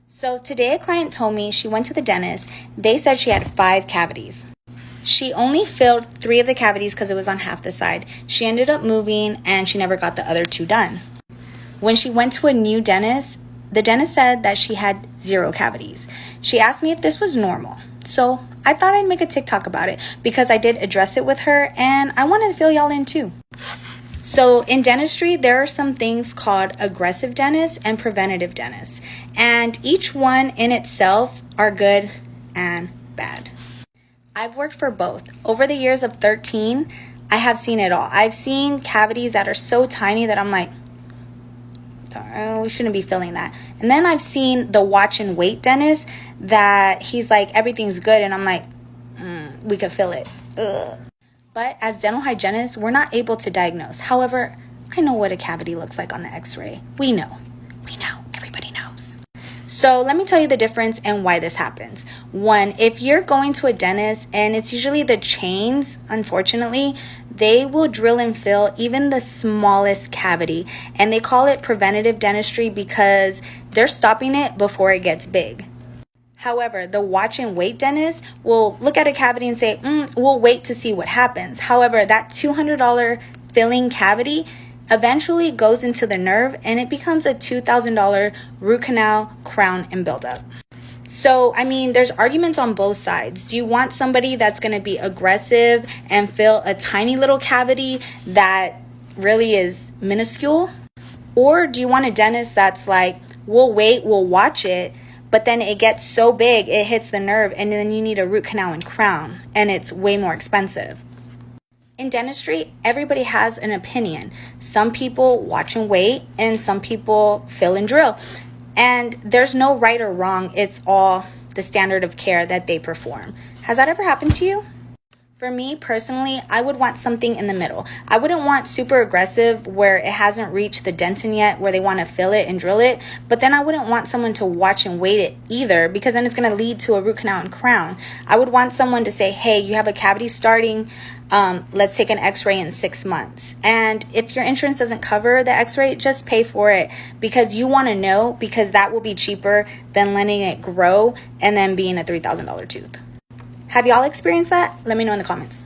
So today a client told me she went to the dentist. They said she had 5 cavities. She only filled 3 of the cavities because it was on half the side. She ended up moving and she never got the other 2 done. When she went to a new dentist, the dentist said that she had 0 cavities. She asked me if this was normal. So I thought I'd make a TikTok about it because I did address it with her and I wanted to fill y'all in too. So in dentistry, there are some things called aggressive dentists and preventative dentists. And each one in itself are good and bad. I've worked for both. Over the years of 13, I have seen it all. I've seen cavities that are so tiny that I'm like, oh, we shouldn't be filling that. And then I've seen the watch and wait dentist that he's like, everything's good. And I'm like, we could fill it. Ugh. But as dental hygienists, we're not able to diagnose. However, I know what a cavity looks like on the x-ray. We know. Everybody knows. So let me tell you the difference and why this happens. 1, if you're going to a dentist and it's usually the chains, unfortunately, they will drill and fill even the smallest cavity. And they call it preventative dentistry because they're stopping it before it gets big. However, the watch and wait dentist will look at a cavity and say, we'll wait to see what happens. However, that $200 filling cavity eventually goes into the nerve and it becomes a $2,000 root canal, crown, and buildup. So, there's arguments on both sides. Do you want somebody that's going to be aggressive and fill a tiny little cavity that really is minuscule? Or do you want a dentist that's like, we'll wait, we'll watch it, but then it gets so big, it hits the nerve, and then you need a root canal and crown, and it's way more expensive. In dentistry, everybody has an opinion. Some people watch and wait, and some people fill and drill. And there's no right or wrong. It's all the standard of care that they perform. Has that ever happened to you? For me personally, I would want something in the middle. I wouldn't want super aggressive where it hasn't reached the dentin yet where they want to fill it and drill it. But then I wouldn't want someone to watch and wait it either because then it's going to lead to a root canal and crown. I would want someone to say, hey, you have a cavity starting. Let's take an x-ray in 6 months. And if your insurance doesn't cover the x-ray, just pay for it because you want to know because that will be cheaper than letting it grow and then being a $3,000 tooth. Have y'all experienced that? Let me know in the comments.